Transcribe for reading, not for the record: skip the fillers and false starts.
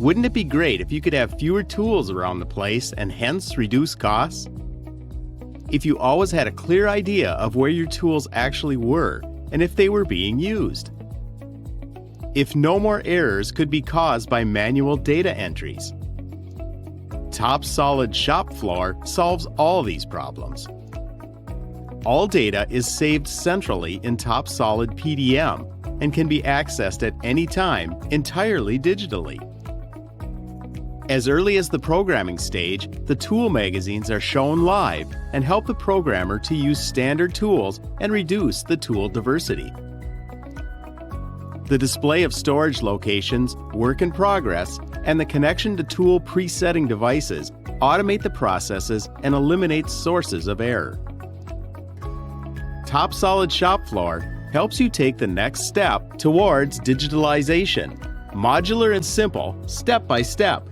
Wouldn't it be great if you could have fewer tools around the place and hence reduce costs? If you always had a clear idea of where your tools actually were and if they were being used. If no more errors could be caused by manual data entries. TopSolid'ShopFloor solves all these problems. All data is saved centrally in TopSolid PDM and can be accessed at any time entirely digitally. As early as the programming stage, the tool magazines are shown live and help the programmer to use standard tools and reduce the tool diversity. The display of storage locations, work in progress, and the connection to tool presetting devices automate the processes and eliminate sources of error. TopSolid'ShopFloor helps you take the next step towards digitalization, modular and simple, step by step.